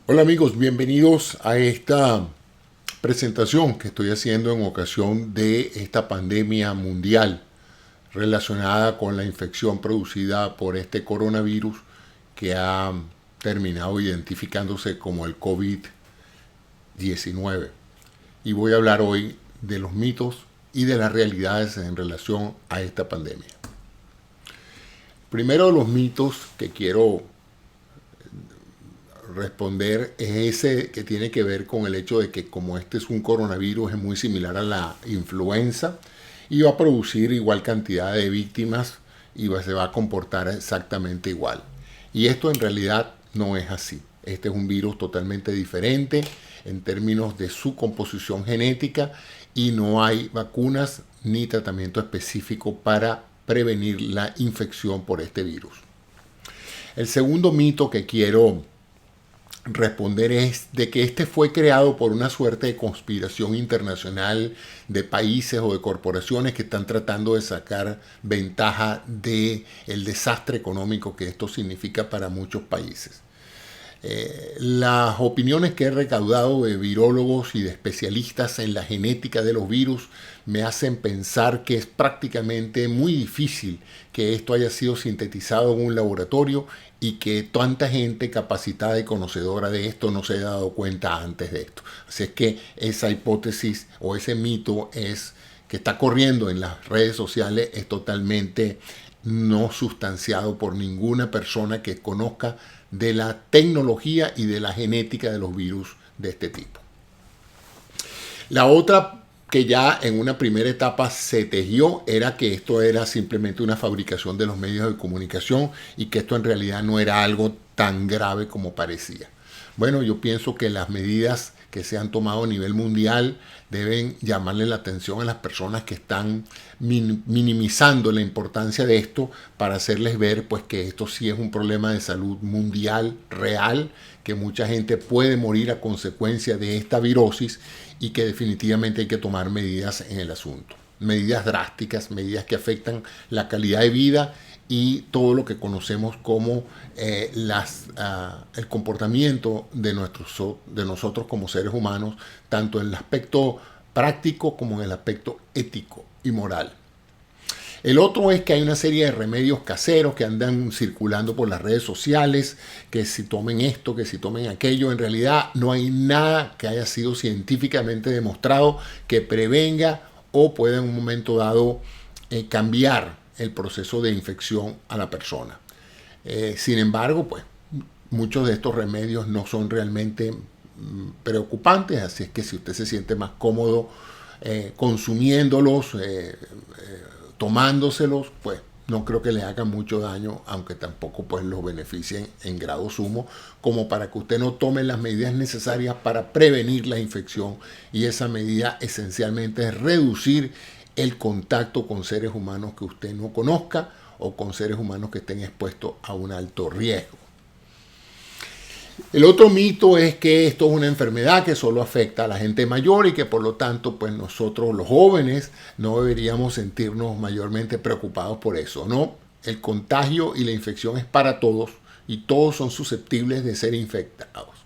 Hola amigos, bienvenidos a esta presentación que estoy haciendo en ocasión de esta pandemia mundial relacionada con la infección producida por este coronavirus que ha terminado identificándose como el COVID-19. Y voy a hablar hoy de los mitos y de las realidades en relación a esta pandemia. Primero de los mitos que quiero responder es ese que tiene que ver con el hecho de que como este es un coronavirus es muy similar a la influenza y va a producir igual cantidad de víctimas y se va a comportar exactamente igual. Y esto en realidad no es así. Este es un virus totalmente diferente en términos de su composición genética y no hay vacunas ni tratamiento específico para prevenir la infección por este virus. El segundo mito que quiero responder es de que este fue creado por una suerte de conspiración internacional de países o de corporaciones que están tratando de sacar ventaja del desastre económico que esto significa para muchos países. Las opiniones que he recaudado de virólogos y de especialistas en la genética de los virus me hacen pensar que es prácticamente muy difícil que esto haya sido sintetizado en un laboratorio y que tanta gente capacitada y conocedora de esto no se haya dado cuenta antes de esto. Así es que esa hipótesis o ese mito que está corriendo en las redes sociales es totalmente no sustanciado por ninguna persona que conozca de la tecnología y de la genética de los virus de este tipo. La otra que ya en una primera etapa se tejió era que esto era simplemente una fabricación de los medios de comunicación y que esto en realidad no era algo tan grave como parecía. Bueno, yo pienso que las medidas que se han tomado a nivel mundial deben llamarle la atención a las personas que están minimizando la importancia de esto para hacerles ver pues que esto sí es un problema de salud mundial real, que mucha gente puede morir a consecuencia de esta virosis y que definitivamente hay que tomar medidas en el asunto. Medidas drásticas, medidas que afectan la calidad de vida y todo lo que conocemos como el comportamiento de nosotros como seres humanos, tanto en el aspecto práctico como en el aspecto ético y moral. El otro es que hay una serie de remedios caseros que andan circulando por las redes sociales, que si tomen esto, que si tomen aquello. En realidad no hay nada que haya sido científicamente demostrado que prevenga o pueda en un momento dado cambiar el proceso de infección a la persona. Sin embargo, pues muchos de estos remedios no son realmente preocupantes, así es que si usted se siente más cómodo consumiéndolos, tomándoselos, pues no creo que le haga mucho daño, aunque tampoco pues los beneficien en grado sumo, como para que usted no tome las medidas necesarias para prevenir la infección, y esa medida esencialmente es reducir el contacto con seres humanos que usted no conozca o con seres humanos que estén expuestos a un alto riesgo. El otro mito es que esto es una enfermedad que solo afecta a la gente mayor y que por lo tanto pues nosotros los jóvenes no deberíamos sentirnos mayormente preocupados por eso, ¿no? El contagio y la infección es para todos y todos son susceptibles de ser infectados.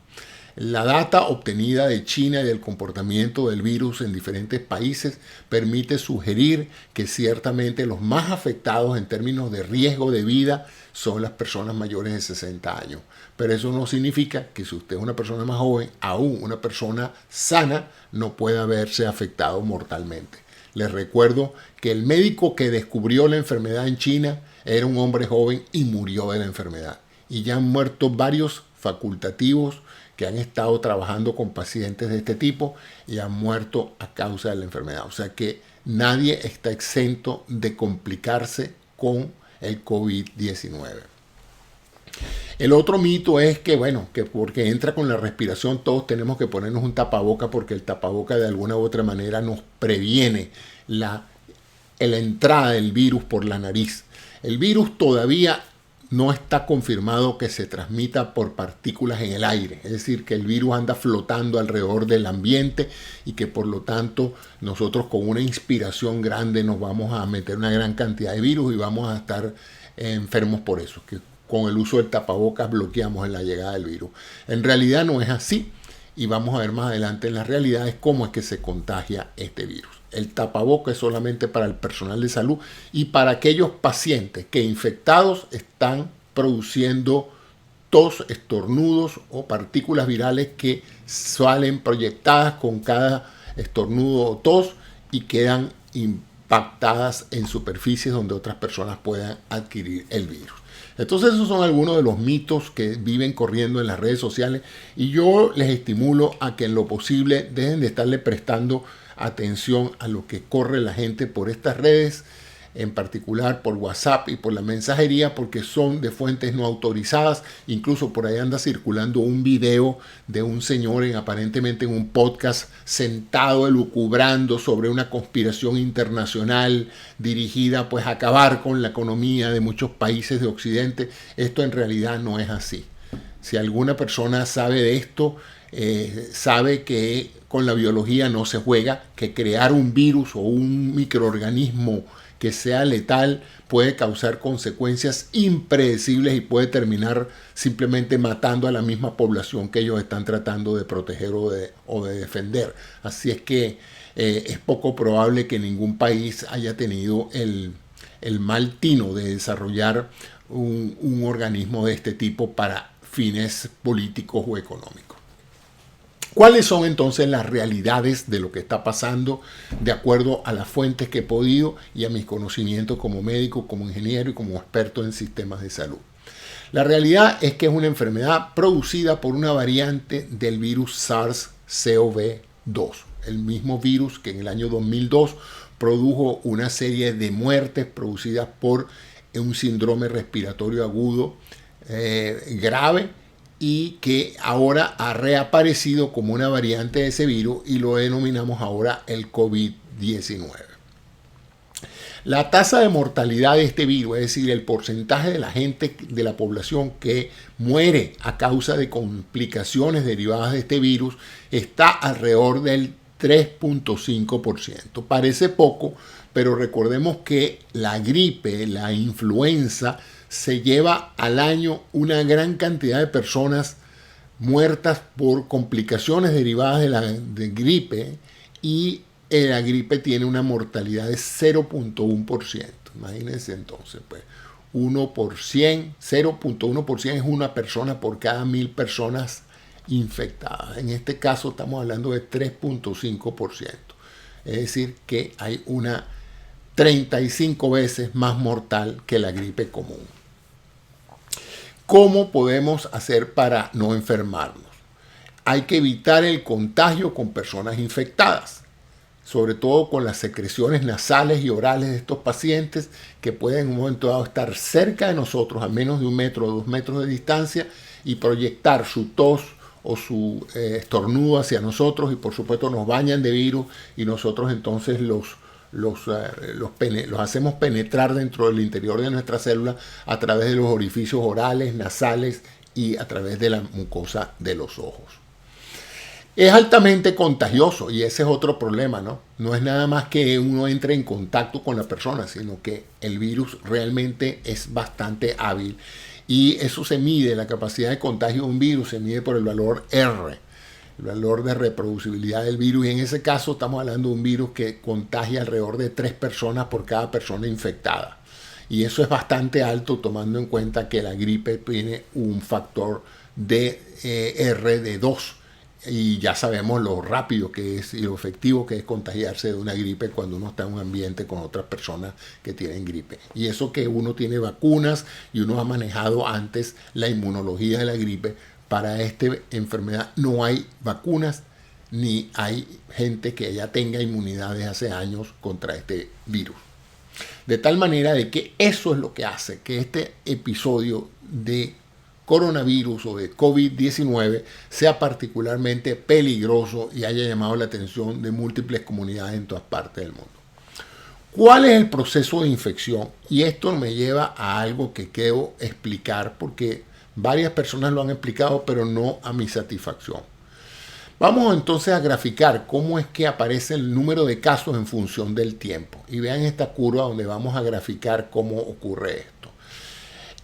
La data obtenida de China y del comportamiento del virus en diferentes países permite sugerir que ciertamente los más afectados en términos de riesgo de vida son las personas mayores de 60 años. Pero eso no significa que si usted es una persona más joven, aún una persona sana, no pueda verse afectado mortalmente. Les recuerdo que el médico que descubrió la enfermedad en China era un hombre joven y murió de la enfermedad. Y ya han muerto varios facultativos que han estado trabajando con pacientes de este tipo y han muerto a causa de la enfermedad. O sea que nadie está exento de complicarse con el COVID-19. El otro mito es que, bueno, que porque entra con la respiración todos tenemos que ponernos un tapaboca porque el tapaboca de alguna u otra manera nos previene la entrada del virus por la nariz. El virus todavía no está confirmado que se transmita por partículas en el aire, es decir, que el virus anda flotando alrededor del ambiente y que por lo tanto nosotros con una inspiración grande nos vamos a meter una gran cantidad de virus y vamos a estar enfermos por eso. Que con el uso del tapabocas bloqueamos en la llegada del virus. En realidad no es así y vamos a ver más adelante en las realidades cómo es que se contagia este virus. El tapabocas es solamente para el personal de salud y para aquellos pacientes que infectados están produciendo tos, estornudos o partículas virales que salen proyectadas con cada estornudo o tos y quedan impactadas en superficies donde otras personas puedan adquirir el virus. Entonces esos son algunos de los mitos que viven corriendo en las redes sociales y yo les estimulo a que en lo posible dejen de estarle prestando atención a lo que corre la gente por estas redes, en particular por WhatsApp y por la mensajería, porque son de fuentes no autorizadas. Incluso por ahí anda circulando un video de un señor aparentemente en un podcast sentado elucubrando sobre una conspiración internacional dirigida pues a acabar con la economía de muchos países de Occidente. Esto en realidad no es así. Si alguna persona sabe de esto, sabe que con la biología no se juega, que crear un virus o un microorganismo que sea letal puede causar consecuencias impredecibles y puede terminar simplemente matando a la misma población que ellos están tratando de proteger o de defender. Así es que es poco probable que ningún país haya tenido el mal tino de desarrollar un organismo de este tipo para fines políticos o económicos. ¿Cuáles son entonces las realidades de lo que está pasando de acuerdo a las fuentes que he podido y a mis conocimientos como médico, como ingeniero y como experto en sistemas de salud? La realidad es que es una enfermedad producida por una variante del virus SARS-CoV-2, el mismo virus que en el año 2002 produjo una serie de muertes producidas por un síndrome respiratorio agudo grave, y que ahora ha reaparecido como una variante de ese virus y lo denominamos ahora el COVID-19. La tasa de mortalidad de este virus, es decir, el porcentaje de la gente de la población que muere a causa de complicaciones derivadas de este virus, está alrededor del 3.5%. Parece poco, pero recordemos que la gripe, la influenza, se lleva al año una gran cantidad de personas muertas por complicaciones derivadas de gripe y la gripe tiene una mortalidad de 0.1%. Imagínense entonces, pues 1 por 100, 0.1% es una persona por cada 1000 personas infectadas. En este caso estamos hablando de 3.5%. Es decir, que hay una 35 veces más mortal que la gripe común. ¿Cómo podemos hacer para no enfermarnos? Hay que evitar el contagio con personas infectadas, sobre todo con las secreciones nasales y orales de estos pacientes que pueden en un momento dado estar cerca de nosotros a menos de 1 metro o 2 metros de distancia y proyectar su tos o su estornudo hacia nosotros y por supuesto nos bañan de virus y nosotros entonces los hacemos penetrar dentro del interior de nuestra célula a través de los orificios orales, nasales y a través de la mucosa de los ojos. Es altamente contagioso y ese es otro problema, ¿no? No es nada más que uno entre en contacto con la persona, sino que el virus realmente es bastante hábil y eso se mide, la capacidad de contagio de un virus se mide por el valor R, el valor de reproducibilidad del virus, y en ese caso estamos hablando de un virus que contagia alrededor de 3 personas por cada persona infectada. Y eso es bastante alto tomando en cuenta que la gripe tiene un factor de R de 2. Y ya sabemos lo rápido que es y lo efectivo que es contagiarse de una gripe cuando uno está en un ambiente con otras personas que tienen gripe. Y eso que uno tiene vacunas y uno ha manejado antes la inmunología de la gripe. Para esta enfermedad no hay vacunas ni hay gente que ya tenga inmunidad desde hace años contra este virus. De tal manera de que eso es lo que hace que este episodio de coronavirus o de COVID-19 sea particularmente peligroso y haya llamado la atención de múltiples comunidades en todas partes del mundo. ¿Cuál es el proceso de infección? Y esto me lleva a algo que quiero explicar porque varias personas lo han explicado, pero no a mi satisfacción. Vamos entonces a graficar cómo es que aparece el número de casos en función del tiempo. Y vean esta curva donde vamos a graficar cómo ocurre esto.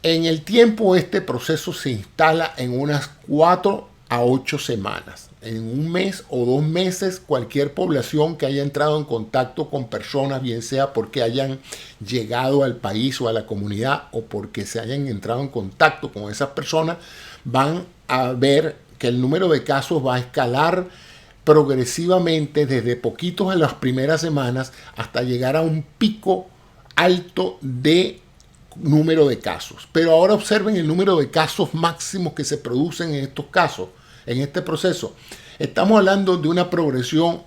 En el tiempo este proceso se instala en unas 4 a 8 semanas. En un mes o 2 meses, cualquier población que haya entrado en contacto con personas, bien sea porque hayan llegado al país o a la comunidad o porque se hayan entrado en contacto con esas personas, van a ver que el número de casos va a escalar progresivamente desde poquitos en las primeras semanas hasta llegar a un pico alto de número de casos. Pero ahora observen el número de casos máximos que se producen en estos casos, en este proceso. Estamos hablando de una progresión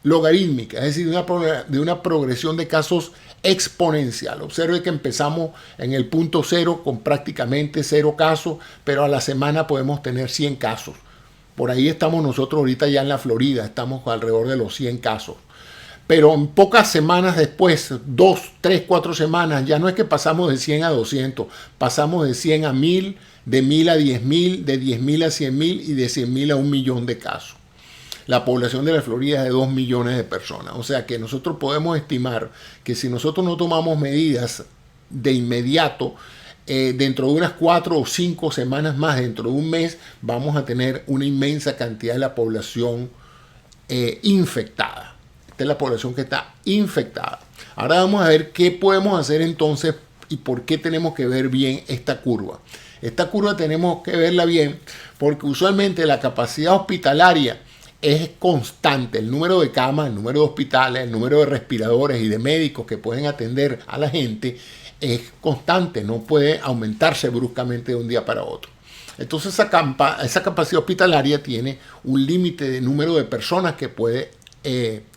logarítmica, es decir, de una progresión de casos exponencial. Observe que empezamos en el punto cero con prácticamente 0 casos, pero a la semana podemos tener 100 casos. Por ahí estamos nosotros ahorita ya en la Florida, estamos alrededor de los 100 casos. Pero en pocas semanas después, 2, 3, 4 semanas, ya no es que pasamos de 100 a 200, pasamos de 100 a 1000, de 1000 a 10.000, de 10.000 a 100.000 y de 100.000 a 1 millón de casos. La población de la Florida es de 2 millones de personas. O sea que nosotros podemos estimar que si nosotros no tomamos medidas de inmediato, dentro de unas 4 o 5 semanas más, dentro de un mes, vamos a tener una inmensa cantidad de la población infectada. Esta es la población que está infectada. Ahora vamos a ver qué podemos hacer entonces y por qué tenemos que ver bien esta curva. Esta curva tenemos que verla bien porque usualmente la capacidad hospitalaria es constante. El número de camas, el número de hospitales, el número de respiradores y de médicos que pueden atender a la gente es constante. No puede aumentarse bruscamente de un día para otro. Entonces esa capacidad hospitalaria tiene un límite de número de personas que puede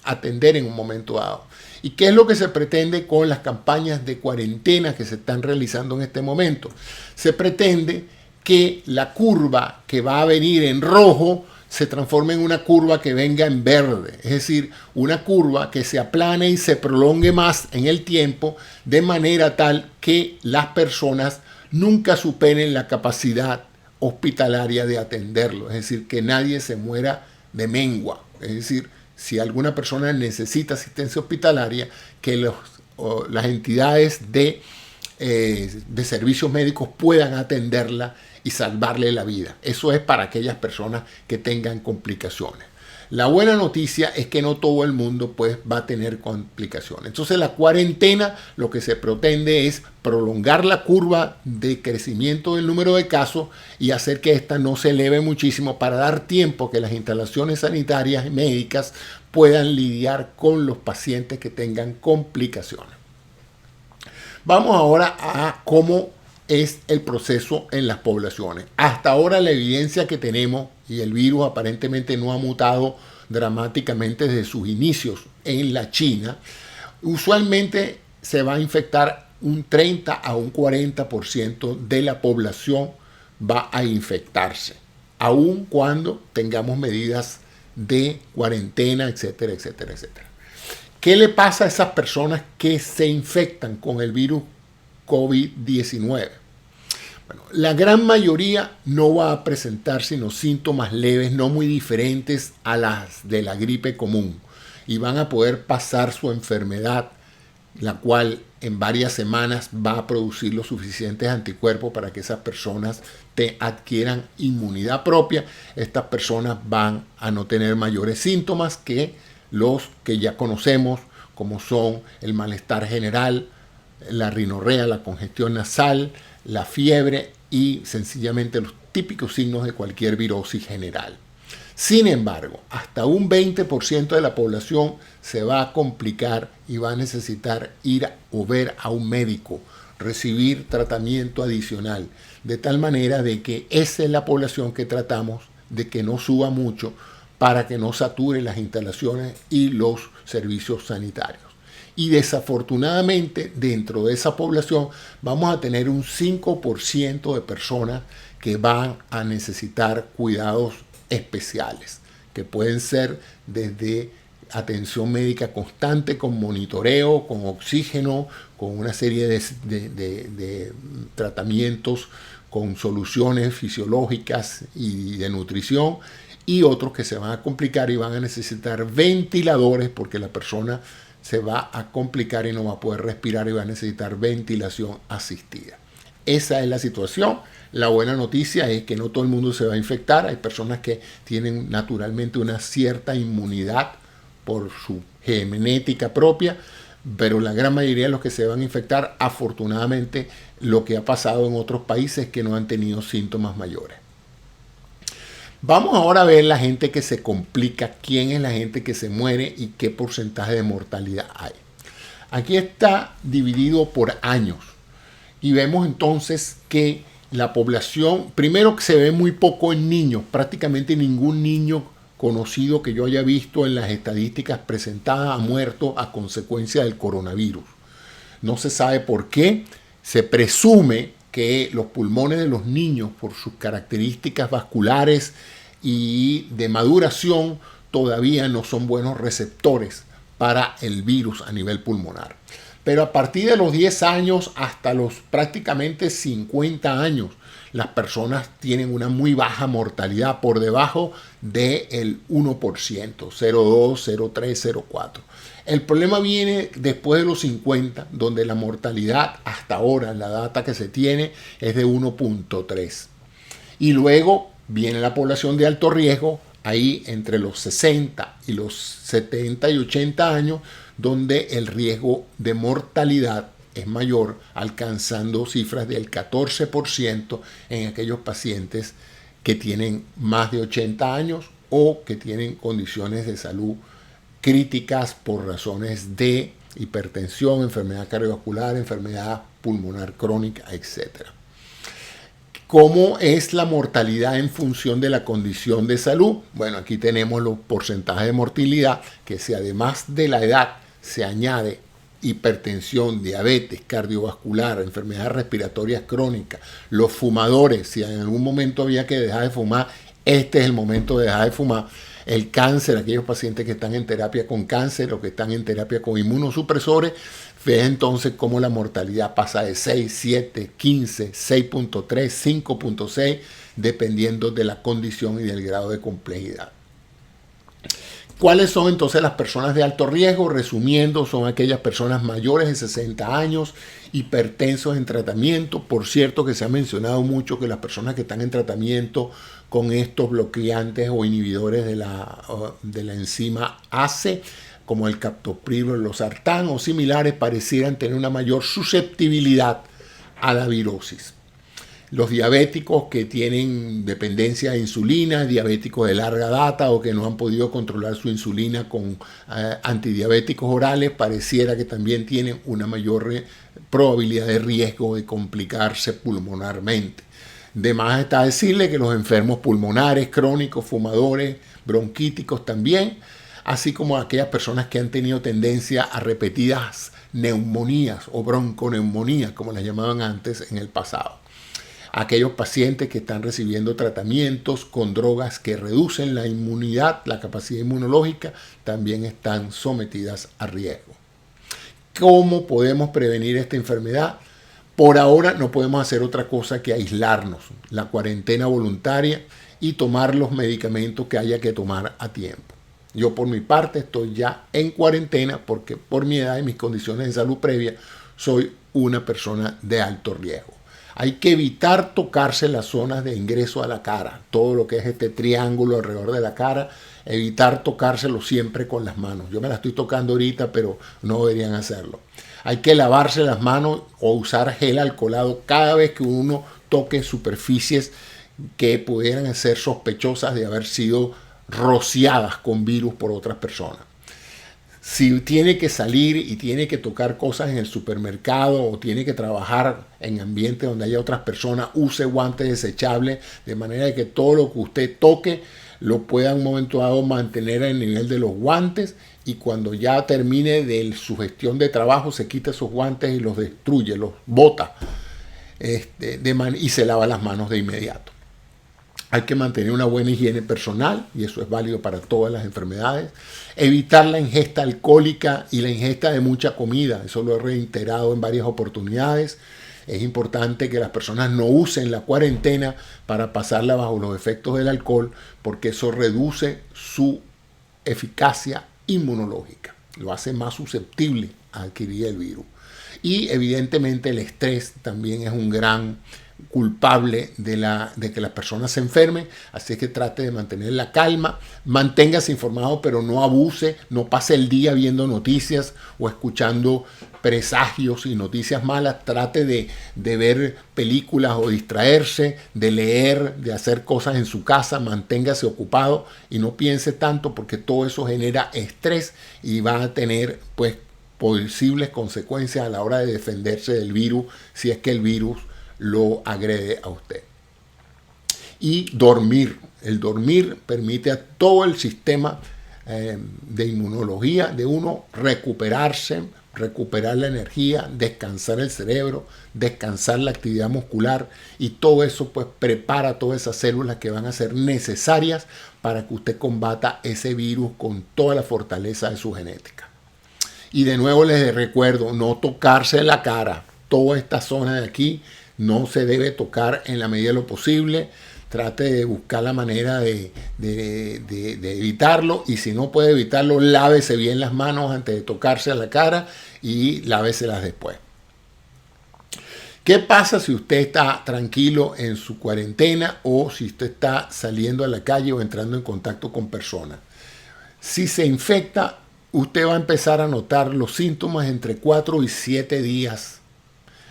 atender en un momento dado. ¿Y qué es lo que se pretende con las campañas de cuarentena que se están realizando en este momento? Se pretende que la curva que va a venir en rojo se transforme en una curva que venga en verde, es decir, una curva que se aplane y se prolongue más en el tiempo de manera tal que las personas nunca superen la capacidad hospitalaria de atenderlo, es decir, que nadie se muera de mengua, es decir, si alguna persona necesita asistencia hospitalaria, que las entidades de servicios médicos puedan atenderla y salvarle la vida. Eso es para aquellas personas que tengan complicaciones. La buena noticia es que no todo el mundo pues, va a tener complicaciones. Entonces la cuarentena lo que se pretende es prolongar la curva de crecimiento del número de casos y hacer que ésta no se eleve muchísimo para dar tiempo que las instalaciones sanitarias y médicas puedan lidiar con los pacientes que tengan complicaciones. Vamos ahora a cómo es el proceso en las poblaciones. Hasta ahora la evidencia que tenemos, y el virus aparentemente no ha mutado dramáticamente desde sus inicios en la China, usualmente se va a infectar un 30 a un 40% de la población va a infectarse, aun cuando tengamos medidas de cuarentena, etcétera, etcétera, etcétera. ¿Qué le pasa a esas personas que se infectan con el virus COVID-19? Bueno, la gran mayoría no va a presentar sino síntomas leves, no muy diferentes a las de la gripe común, y van a poder pasar su enfermedad, la cual en varias semanas va a producir los suficientes anticuerpos para que esas personas adquieran inmunidad propia. Estas personas van a no tener mayores síntomas que los que ya conocemos, como son el malestar general, la rinorrea, la congestión nasal, la fiebre y sencillamente los típicos signos de cualquier virosis general. Sin embargo, hasta un 20% de la población se va a complicar y va a necesitar ir o ver a un médico, recibir tratamiento adicional, de tal manera de que esa es la población que tratamos de que no suba mucho para que no sature las instalaciones y los servicios sanitarios. Y desafortunadamente dentro de esa población vamos a tener un 5% de personas que van a necesitar cuidados especiales, que pueden ser desde atención médica constante, con monitoreo, con oxígeno, con una serie de tratamientos, con soluciones fisiológicas y de nutrición, y otros que se van a complicar y van a necesitar ventiladores porque la persona se va a complicar y no va a poder respirar y va a necesitar ventilación asistida. Esa es la situación. La buena noticia es que no todo el mundo se va a infectar. Hay personas que tienen naturalmente una cierta inmunidad por su genética propia, pero la gran mayoría de los que se van a infectar, afortunadamente, lo que ha pasado en otros países es que no han tenido síntomas mayores. Vamos ahora a ver la gente que se complica, quién es la gente que se muere y qué porcentaje de mortalidad hay. Aquí está dividido por años y vemos entonces que la población, primero que se ve muy poco en niños, prácticamente ningún niño conocido que yo haya visto en las estadísticas presentadas ha muerto a consecuencia del coronavirus. No se sabe por qué. Se presume que los pulmones de los niños, por sus características vasculares y de maduración, todavía no son buenos receptores para el virus a nivel pulmonar. Pero a partir de los 10 años hasta los prácticamente 50 años, las personas tienen una muy baja mortalidad, por debajo del 1%, 0,2, 0,3, 0,4. El problema viene después de los 50, donde la mortalidad hasta ahora, la data que se tiene, es de 1,3. Y luego viene la población de alto riesgo, ahí entre los 60 y los 70 y 80 años, donde el riesgo de mortalidad es mayor, alcanzando cifras del 14% en aquellos pacientes que tienen más de 80 años o que tienen condiciones de salud críticas por razones de hipertensión, enfermedad cardiovascular, enfermedad pulmonar crónica, etc. ¿Cómo es la mortalidad en función de la condición de salud? Bueno, aquí tenemos los porcentajes de mortalidad, que si además de la edad se añade hipertensión, diabetes, cardiovascular, enfermedades respiratorias crónicas, los fumadores, si en algún momento había que dejar de fumar, este es el momento de dejar de fumar. El cáncer, aquellos pacientes que están en terapia con cáncer o que están en terapia con inmunosupresores, ve entonces cómo la mortalidad pasa de 6, 7, 15, 6.3, 5.6, dependiendo de la condición y del grado de complejidad. ¿Cuáles son entonces las personas de alto riesgo? Resumiendo, son aquellas personas mayores de 60 años, hipertensos en tratamiento. Por cierto que se ha mencionado mucho que las personas que están en tratamiento con estos bloqueantes o inhibidores de la enzima ACE, como el captopril o el losartán o similares, parecieran tener una mayor susceptibilidad a la virosis. Los diabéticos que tienen dependencia de insulina, diabéticos de larga data o que no han podido controlar su insulina con antidiabéticos orales, pareciera que también tienen una mayor probabilidad de riesgo de complicarse pulmonarmente. De más está decirle que los enfermos pulmonares, crónicos, fumadores, bronquíticos también, así como aquellas personas que han tenido tendencia a repetidas neumonías o bronconeumonías, como las llamaban antes en el pasado. Aquellos pacientes que están recibiendo tratamientos con drogas que reducen la inmunidad, la capacidad inmunológica, también están sometidas a riesgo. ¿Cómo podemos prevenir esta enfermedad? Por ahora no podemos hacer otra cosa que aislarnos, la cuarentena voluntaria y tomar los medicamentos que haya que tomar a tiempo. Yo por mi parte estoy ya en cuarentena porque por mi edad y mis condiciones de salud previa soy una persona de alto riesgo. Hay que evitar tocarse las zonas de ingreso a la cara, todo lo que es este triángulo alrededor de la cara, evitar tocárselo siempre con las manos. Yo me la estoy tocando ahorita, pero no deberían hacerlo. Hay que lavarse las manos o usar gel alcoholado cada vez que uno toque superficies que pudieran ser sospechosas de haber sido rociadas con virus por otras personas. Si tiene que salir y tiene que tocar cosas en el supermercado o tiene que trabajar en ambientes donde haya otras personas, use guantes desechables de manera de que todo lo que usted toque lo pueda en un momento dado mantener en el nivel de los guantes y cuando ya termine de su gestión de trabajo se quita esos guantes y los destruye, los bota y se lava las manos de inmediato. Hay que mantener una buena higiene personal y eso es válido para todas las enfermedades. Evitar la ingesta alcohólica y la ingesta de mucha comida. Eso lo he reiterado en varias oportunidades. Es importante que las personas no usen la cuarentena para pasarla bajo los efectos del alcohol porque eso reduce su eficacia inmunológica. Lo hace más susceptible a adquirir el virus. Y evidentemente el estrés también es un gran culpable de que las personas se enfermen, así que trate de mantener la calma, manténgase informado, pero no abuse, no pase el día viendo noticias o escuchando presagios y noticias malas. Trate de ver películas o distraerse, de leer, de hacer cosas en su casa, manténgase ocupado y no piense tanto, porque todo eso genera estrés y va a tener pues posibles consecuencias a la hora de defenderse del virus, si es que el virus lo agrede a usted. Y dormir. El dormir permite a todo el sistema de inmunología de uno recuperarse, recuperar la energía, descansar el cerebro, descansar la actividad muscular, y todo eso pues prepara todas esas células que van a ser necesarias para que usted combata ese virus con toda la fortaleza de su genética. Y de nuevo les recuerdo, no tocarse la cara. Toda esta zona de aquí no se debe tocar en la medida de lo posible. Trate de buscar la manera de evitarlo, y si no puede evitarlo, lávese bien las manos antes de tocarse a la cara y láveselas después. ¿Qué pasa si usted está tranquilo en su cuarentena o si usted está saliendo a la calle o entrando en contacto con personas? Si se infecta, usted va a empezar a notar los síntomas entre 4 y 7 días.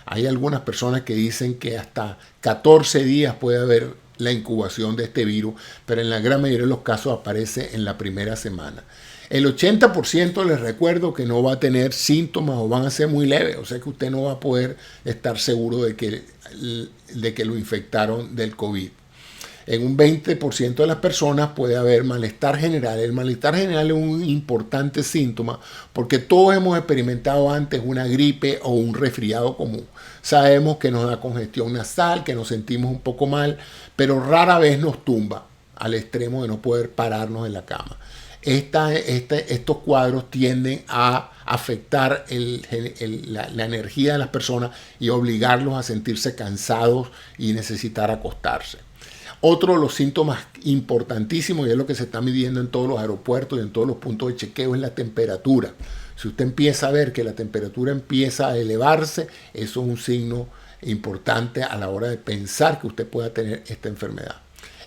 Hay algunas personas que dicen que hasta 14 días puede haber la incubación de este virus, pero en la gran mayoría de los casos aparece en la primera semana. El 80% les recuerdo que no va a tener síntomas o van a ser muy leves, o sea que usted no va a poder estar seguro de que lo infectaron del COVID. En un 20% de las personas puede haber malestar general. El malestar general es un importante síntoma porque todos hemos experimentado antes una gripe o un resfriado común. Sabemos que nos da congestión nasal, que nos sentimos un poco mal, pero rara vez nos tumba al extremo de no poder pararnos en la cama. Estos cuadros tienden a afectar la energía de las personas y obligarlos a sentirse cansados y necesitar acostarse. Otro de los síntomas importantísimos, y es lo que se está midiendo en todos los aeropuertos y en todos los puntos de chequeo, es la temperatura. Si usted empieza a ver que la temperatura empieza a elevarse, eso es un signo importante a la hora de pensar que usted pueda tener esta enfermedad.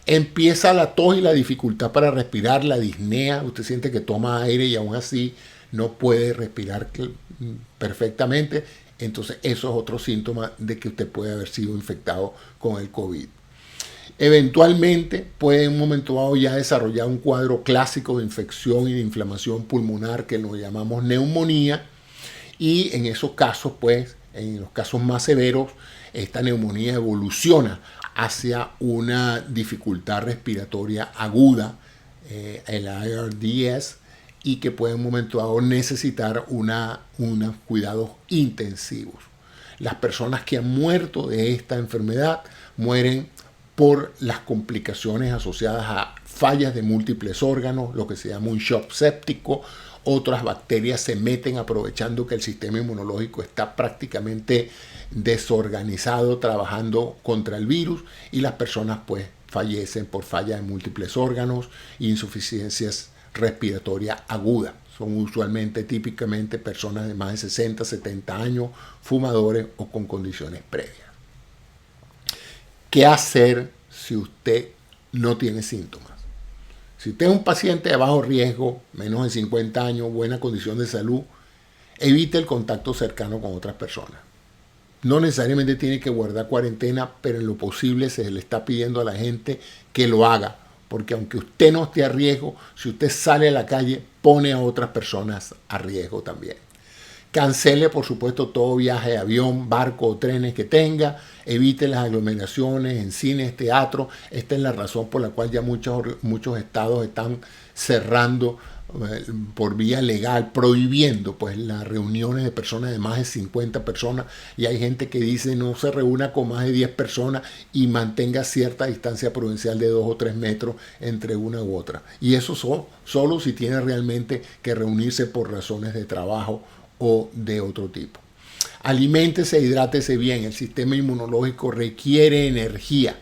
Empieza la tos y la dificultad para respirar, la disnea. Usted siente que toma aire y aún así no puede respirar perfectamente. Entonces eso es otro síntoma de que usted puede haber sido infectado con el COVID. Eventualmente puede en un momento dado ya desarrollar un cuadro clásico de infección y de inflamación pulmonar que lo llamamos neumonía, y en esos casos, pues, en los casos más severos, esta neumonía evoluciona hacia una dificultad respiratoria aguda, el ARDS, y que puede en un momento dado necesitar unos cuidados intensivos. Las personas que han muerto de esta enfermedad mueren por las complicaciones asociadas a fallas de múltiples órganos, lo que se llama un shock séptico. Otras bacterias se meten aprovechando que el sistema inmunológico está prácticamente desorganizado trabajando contra el virus, y las personas pues fallecen por fallas de múltiples órganos e insuficiencias respiratorias agudas. Son usualmente, típicamente, personas de más de 60, 70 años, fumadores o con condiciones previas. ¿Qué hacer si usted no tiene síntomas? Si usted es un paciente de bajo riesgo, menos de 50 años, buena condición de salud, evite el contacto cercano con otras personas. No necesariamente tiene que guardar cuarentena, pero en lo posible se le está pidiendo a la gente que lo haga, porque aunque usted no esté a riesgo, si usted sale a la calle, pone a otras personas a riesgo también. Cancele, por supuesto, todo viaje de avión, barco o trenes que tenga. Evite las aglomeraciones en cines, teatro. Esta es la razón por la cual ya muchos estados están cerrando por vía legal, prohibiendo pues las reuniones de personas de más de 50 personas. Y hay gente que dice no se reúna con más de 10 personas y mantenga cierta distancia prudencial de 2 o 3 metros entre una u otra. Y eso solo si tiene realmente que reunirse por razones de trabajo o de otro tipo. Aliméntese, hidrátese bien. El sistema inmunológico requiere energía.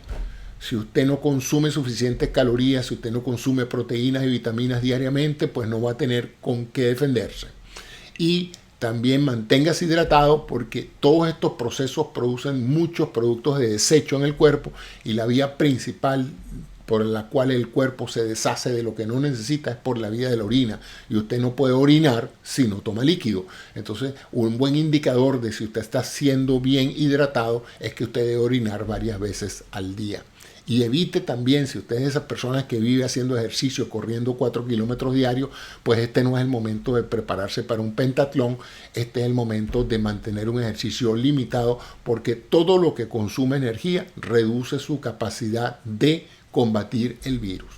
Si usted no consume suficientes calorías, si usted no consume proteínas y vitaminas diariamente, pues no va a tener con qué defenderse. Y también manténgase hidratado porque todos estos procesos producen muchos productos de desecho en el cuerpo y la vía principal por la cual el cuerpo se deshace de lo que no necesita es por la vía de la orina y usted no puede orinar si no toma líquido. Entonces un buen indicador de si usted está siendo bien hidratado es que usted debe orinar varias veces al día. Y evite también, si usted es de esas personas que vive haciendo ejercicio, corriendo 4 kilómetros diarios, pues este no es el momento de prepararse para un pentatlón, este es el momento de mantener un ejercicio limitado porque todo lo que consume energía reduce su capacidad de combatir el virus.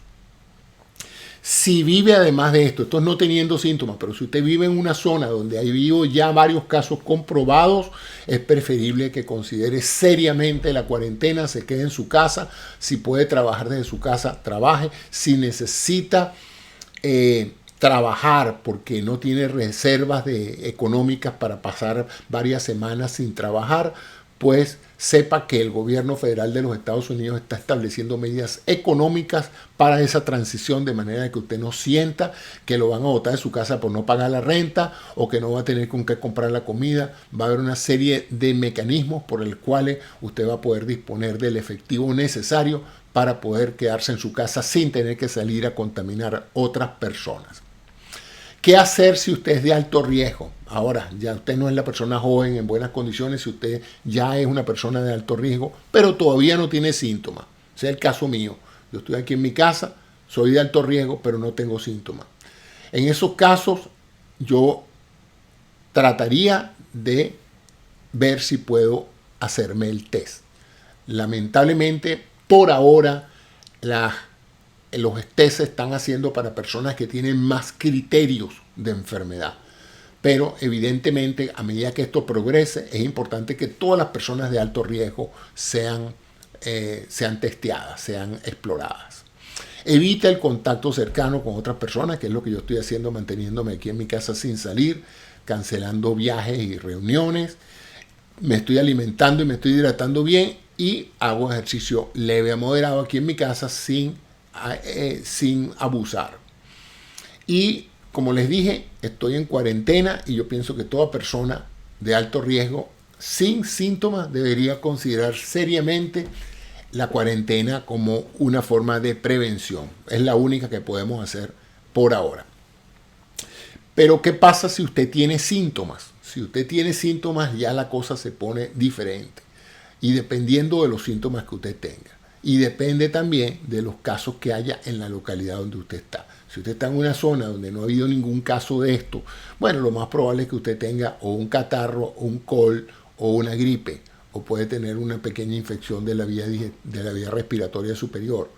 Si vive además de esto no teniendo síntomas, pero si usted vive en una zona donde hay habido ya varios casos comprobados, es preferible que considere seriamente la cuarentena, se quede en su casa, si puede trabajar desde su casa, trabaje, si necesita trabajar porque no tiene reservas económicas para pasar varias semanas sin trabajar, pues sepa que el gobierno federal de los Estados Unidos está estableciendo medidas económicas para esa transición de manera que usted no sienta que lo van a botar de su casa por no pagar la renta o que no va a tener con qué comprar la comida. Va a haber una serie de mecanismos por los cuales usted va a poder disponer del efectivo necesario para poder quedarse en su casa sin tener que salir a contaminar a otras personas. ¿Qué hacer si usted es de alto riesgo? Ahora, ya usted no es la persona joven en buenas condiciones, si usted ya es una persona de alto riesgo, pero todavía no tiene síntomas. Ese es el caso mío. Yo estoy aquí en mi casa, soy de alto riesgo, pero no tengo síntomas. En esos casos, yo trataría de ver si puedo hacerme el test. Lamentablemente, por ahora, los test se están haciendo para personas que tienen más criterios de enfermedad. Pero evidentemente, a medida que esto progrese, es importante que todas las personas de alto riesgo sean testeadas, sean exploradas. Evita el contacto cercano con otras personas, que es lo que yo estoy haciendo, manteniéndome aquí en mi casa sin salir, cancelando viajes y reuniones. Me estoy alimentando y me estoy hidratando bien y hago ejercicio leve a moderado aquí en mi casa sin abusar. Y como les dije, estoy en cuarentena y yo pienso que toda persona de alto riesgo sin síntomas debería considerar seriamente la cuarentena como una forma de prevención. Es la única que podemos hacer por ahora. Pero ¿qué pasa si usted tiene síntomas? Si usted tiene síntomas, ya la cosa se pone diferente. Y dependiendo de los síntomas que usted tenga. Y depende también de los casos que haya en la localidad donde usted está. Si usted está en una zona donde no ha habido ningún caso de esto, bueno, lo más probable es que usted tenga o un catarro, o un col o una gripe. O puede tener una pequeña infección de la vía respiratoria superior.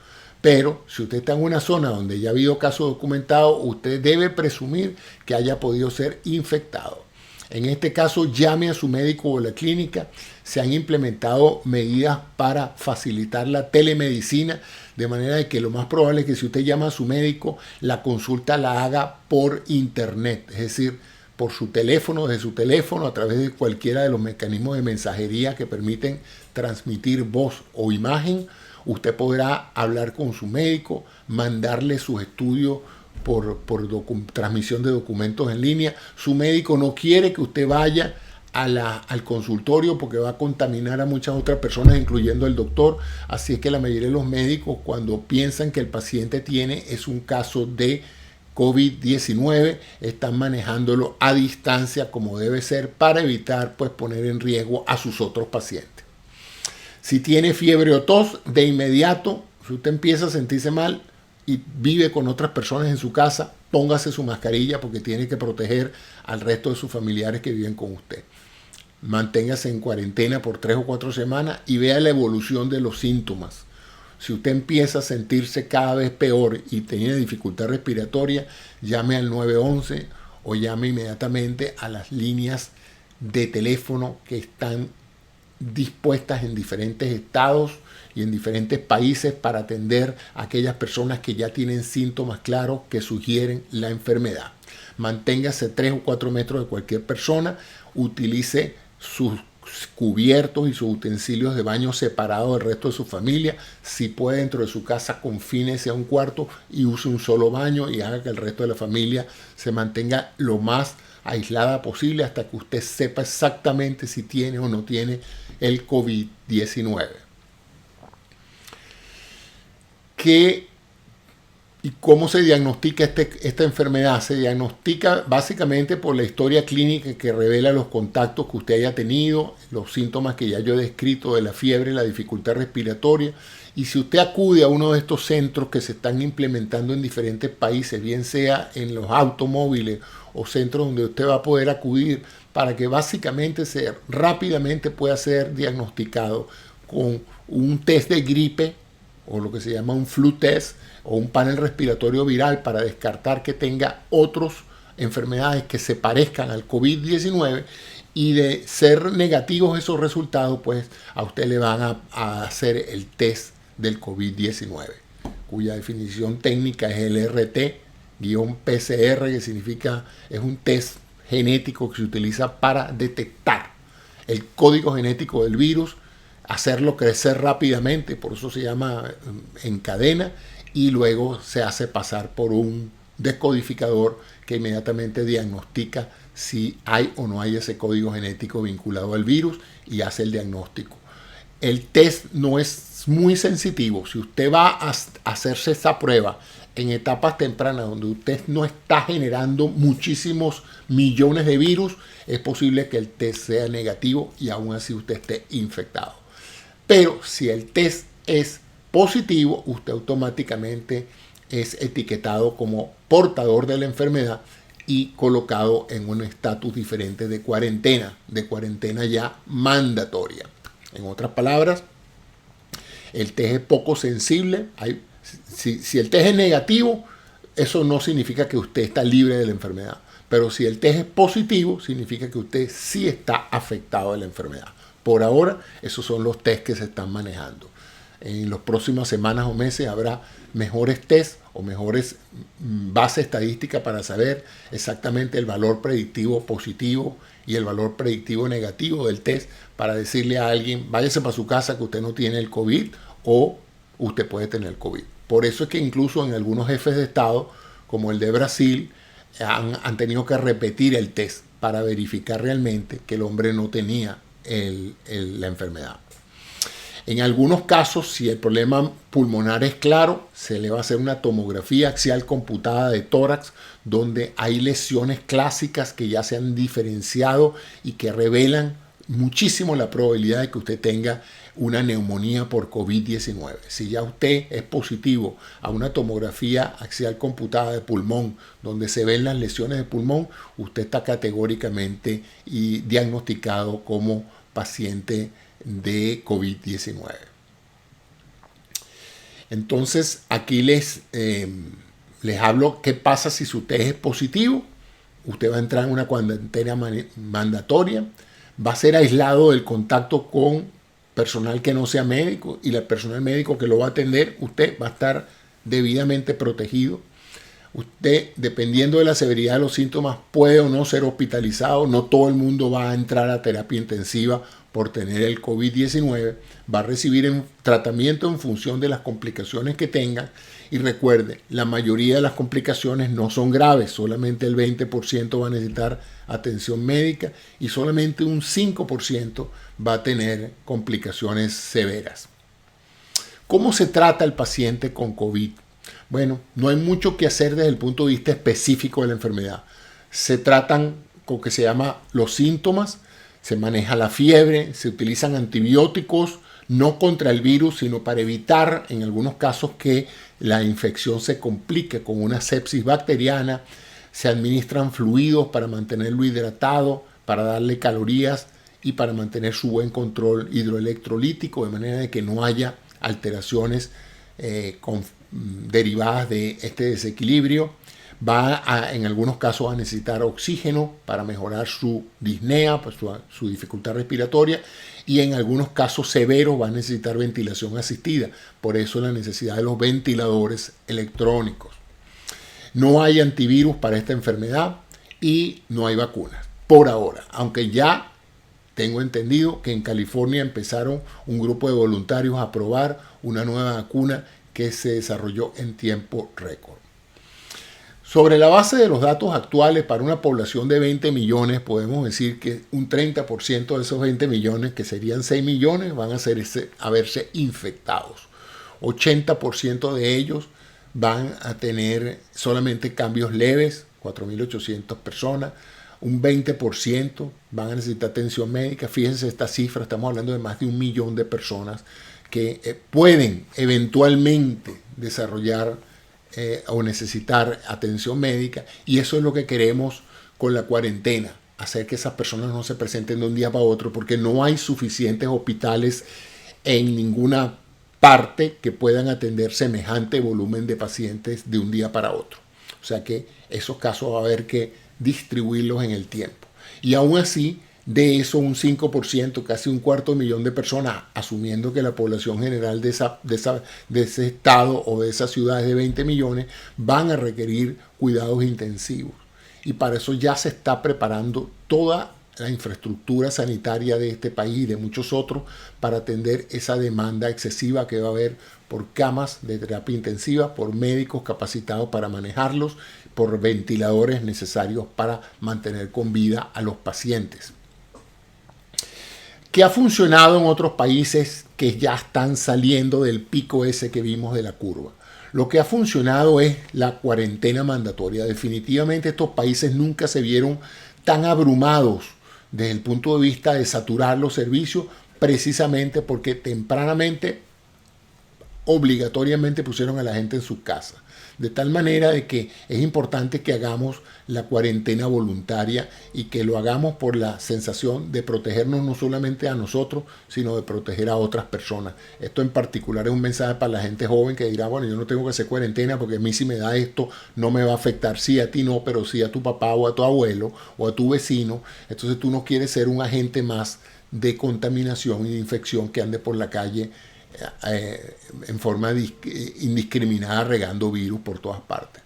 Pero si usted está en una zona donde ya ha habido casos documentados, usted debe presumir que haya podido ser infectado. En este caso, llame a su médico o la clínica. Se han implementado medidas para facilitar la telemedicina, de manera de que lo más probable es que si usted llama a su médico, la consulta la haga por internet, es decir, por su teléfono, desde su teléfono, a través de cualquiera de los mecanismos de mensajería que permiten transmitir voz o imagen. Usted podrá hablar con su médico, mandarle sus estudios por transmisión de documentos en línea. Su médico no quiere que usted vaya al consultorio porque va a contaminar a muchas otras personas, incluyendo el doctor. Así es que la mayoría de los médicos, cuando piensan que el paciente es un caso de COVID-19, están manejándolo a distancia como debe ser para evitar poner en riesgo a sus otros pacientes. Si tiene fiebre o tos, de inmediato, si usted empieza a sentirse mal y vive con otras personas en su casa, póngase su mascarilla porque tiene que proteger al resto de sus familiares que viven con usted. Manténgase en cuarentena por 3 o 4 semanas y vea la evolución de los síntomas. Si usted empieza a sentirse cada vez peor y tiene dificultad respiratoria, llame al 911 o llame inmediatamente a las líneas de teléfono que están dispuestas en diferentes estados y en diferentes países para atender a aquellas personas que ya tienen síntomas claros que sugieren la enfermedad. Manténgase 3 o 4 metros de cualquier persona, utilice cubiertos y sus utensilios de baño separados del resto de su familia. Si puede, dentro de su casa, confínese a un cuarto y use un solo baño y haga que el resto de la familia se mantenga lo más aislada posible hasta que usted sepa exactamente si tiene o no tiene el COVID-19. ¿Y cómo se diagnostica esta enfermedad? Se diagnostica básicamente por la historia clínica que revela los contactos que usted haya tenido, los síntomas que ya yo he descrito de la fiebre, la dificultad respiratoria. Y si usted acude a uno de estos centros que se están implementando en diferentes países, bien sea en los automóviles o centros donde usted va a poder acudir para que básicamente rápidamente pueda ser diagnosticado con un test de gripe o lo que se llama un flu test o un panel respiratorio viral para descartar que tenga otras enfermedades que se parezcan al COVID-19, y de ser negativos esos resultados, pues a usted le van a hacer el test del COVID-19, cuya definición técnica es el RT-PCR, que significa, es un test genético que se utiliza para detectar el código genético del virus, hacerlo crecer rápidamente, por eso se llama en cadena, y luego se hace pasar por un descodificador que inmediatamente diagnostica si hay o no hay ese código genético vinculado al virus y hace el diagnóstico. El test no es muy sensitivo. Si usted va a hacerse esta prueba en etapas tempranas donde usted no está generando muchísimos millones de virus, es posible que el test sea negativo y aún así usted esté infectado. Pero si el test es positivo, usted automáticamente es etiquetado como portador de la enfermedad y colocado en un estatus diferente de cuarentena ya mandatoria. En otras palabras, el test es poco sensible. Si el test es negativo, eso no significa que usted está libre de la enfermedad. Pero si el test es positivo, significa que usted sí está afectado de la enfermedad. Por ahora, esos son los test que se están manejando. En las próximas semanas o meses habrá mejores test o mejores bases estadísticas para saber exactamente el valor predictivo positivo y el valor predictivo negativo del test, para decirle a alguien, váyase para su casa que usted no tiene el COVID o usted puede tener el COVID. Por eso es que incluso en algunos jefes de Estado, como el de Brasil, han tenido que repetir el test para verificar realmente que el hombre no tenía la enfermedad. En algunos casos, si el problema pulmonar es claro, se le va a hacer una tomografía axial computada de tórax, donde hay lesiones clásicas que ya se han diferenciado y que revelan muchísimo la probabilidad de que usted tenga una neumonía por COVID-19. Si ya usted es positivo a una tomografía axial computada de pulmón, donde se ven las lesiones de pulmón, usted está categóricamente diagnosticado como paciente de COVID-19. Entonces, aquí les hablo qué pasa si su test es positivo. Usted va a entrar en una cuarentena mandatoria, va a ser aislado del contacto con personal que no sea médico, y el personal médico que lo va a atender, usted va a estar debidamente protegido. Usted, dependiendo de la severidad de los síntomas, puede o no ser hospitalizado. No todo el mundo va a entrar a terapia intensiva por tener el COVID-19. Va a recibir tratamiento en función de las complicaciones que tenga. Y recuerde, la mayoría de las complicaciones no son graves. Solamente el 20% va a necesitar atención médica y solamente un 5% va a tener complicaciones severas. ¿Cómo se trata el paciente con COVID? Bueno, no hay mucho que hacer desde el punto de vista específico de la enfermedad. Se tratan con lo que se llama los síntomas, se maneja la fiebre, se utilizan antibióticos, no contra el virus, sino para evitar en algunos casos que la infección se complique con una sepsis bacteriana. Se administran fluidos para mantenerlo hidratado, para darle calorías y para mantener su buen control hidroelectrolítico, de manera de que no haya alteraciones derivadas de este desequilibrio. En algunos casos a necesitar oxígeno para mejorar su disnea, pues su dificultad respiratoria, y en algunos casos severos va a necesitar ventilación asistida. Por eso la necesidad de los ventiladores electrónicos. No hay antivirus para esta enfermedad y no hay vacunas por ahora, aunque ya tengo entendido que en California empezaron un grupo de voluntarios a probar una nueva vacuna que se desarrolló en tiempo récord. Sobre la base de los datos actuales, para una población de 20 millones, podemos decir que un 30% de esos 20 millones, que serían 6 millones, van a verse infectados. 80% de ellos van a tener solamente cambios leves, 4.800 personas. Un 20% van a necesitar atención médica. Fíjense esta cifra, estamos hablando de más de 1 millón de personas que pueden eventualmente desarrollar o necesitar atención médica, y eso es lo que queremos con la cuarentena, hacer que esas personas no se presenten de un día para otro, porque no hay suficientes hospitales en ninguna parte que puedan atender semejante volumen de pacientes de un día para otro. O sea que esos casos va a haber que distribuirlos en el tiempo. Y aún así, de eso un 5%, casi 250.000 de personas, asumiendo que la población general de ese estado o de esas ciudades de 20 millones, van a requerir cuidados intensivos. Y para eso ya se está preparando toda la infraestructura sanitaria de este país y de muchos otros para atender esa demanda excesiva que va a haber por camas de terapia intensiva, por médicos capacitados para manejarlos, por ventiladores necesarios para mantener con vida a los pacientes. ¿Qué ha funcionado en otros países que ya están saliendo del pico ese que vimos de la curva? Lo que ha funcionado es la cuarentena mandatoria. Definitivamente estos países nunca se vieron tan abrumados desde el punto de vista de saturar los servicios, precisamente porque tempranamente, obligatoriamente pusieron a la gente en sus casas. De tal manera de que es importante que hagamos la cuarentena voluntaria y que lo hagamos por la sensación de protegernos no solamente a nosotros, sino de proteger a otras personas. Esto en particular es un mensaje para la gente joven que dirá, bueno, yo no tengo que hacer cuarentena porque a mí si me da esto no me va a afectar. Sí, a ti no, pero sí a tu papá o a tu abuelo o a tu vecino. Entonces tú no quieres ser un agente más de contaminación y de infección que ande por la calle en forma indiscriminada regando virus por todas partes.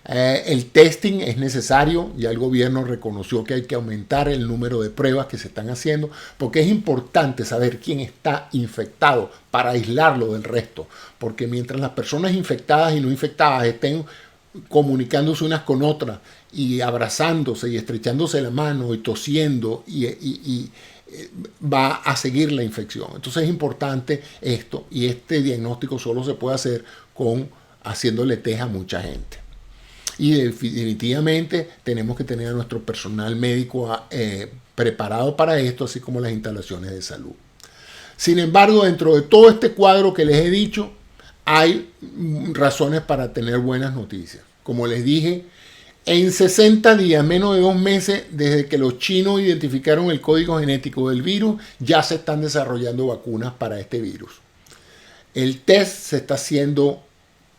El testing es necesario, ya el gobierno reconoció que hay que aumentar el número de pruebas que se están haciendo, porque es importante saber quién está infectado para aislarlo del resto, porque mientras las personas infectadas y no infectadas estén comunicándose unas con otras y abrazándose y estrechándose la mano y tosiendo y va a seguir la infección. Entonces es importante esto, y este diagnóstico solo se puede hacer haciéndole test a mucha gente. Y definitivamente tenemos que tener a nuestro personal médico preparado para esto, así como las instalaciones de salud. Sin embargo, dentro de todo este cuadro que les he dicho, hay razones para tener buenas noticias. Como les dije, en 60 días, menos de 2 meses, desde que los chinos identificaron el código genético del virus, ya se están desarrollando vacunas para este virus. El test se está haciendo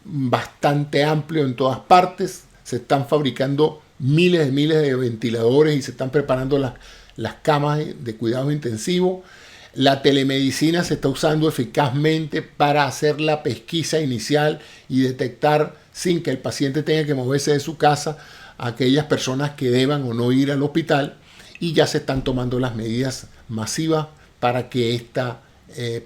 bastante amplio en todas partes. Se están fabricando miles de ventiladores y se están preparando las camas de cuidados intensivos. La telemedicina se está usando eficazmente para hacer la pesquisa inicial y detectar sin que el paciente tenga que moverse de su casa a aquellas personas que deban o no ir al hospital, y ya se están tomando las medidas masivas para que esta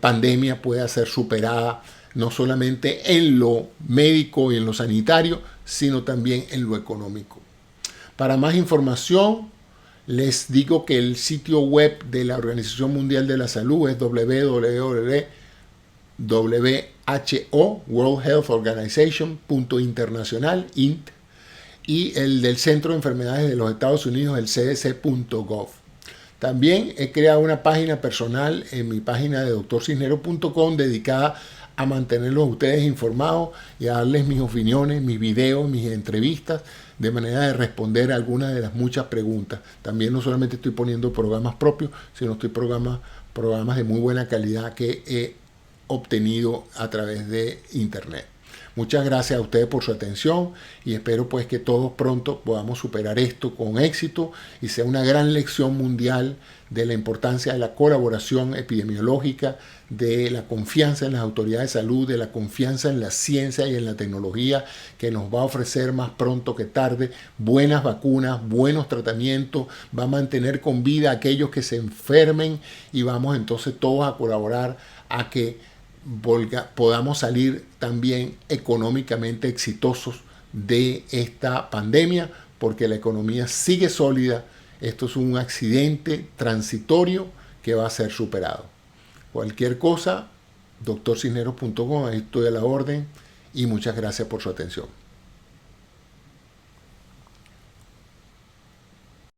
pandemia pueda ser superada no solamente en lo médico y en lo sanitario, sino también en lo económico. Para más información, les digo que el sitio web de la Organización Mundial de la Salud es WHO, World Health Organization.internacional, INT, y el del Centro de Enfermedades de los Estados Unidos, el cdc.gov. También he creado una página personal en mi página de drcisneros.com dedicada a mantenerlos a ustedes informados y a darles mis opiniones, mis videos, mis entrevistas, de manera de responder a algunas de las muchas preguntas. También no solamente estoy poniendo programas propios, sino estoy programas de muy buena calidad que he obtenido a través de internet. Muchas gracias a ustedes por su atención y espero pues que todos pronto podamos superar esto con éxito y sea una gran lección mundial de la importancia de la colaboración epidemiológica, de la confianza en las autoridades de salud, de la confianza en la ciencia y en la tecnología que nos va a ofrecer más pronto que tarde buenas vacunas, buenos tratamientos, va a mantener con vida a aquellos que se enfermen y vamos entonces todos a colaborar a que podamos salir también económicamente exitosos de esta pandemia, porque la economía sigue sólida. Esto es un accidente transitorio que va a ser superado. Cualquier cosa, doctorcisneros.com, ahí estoy a la orden y muchas gracias por su atención.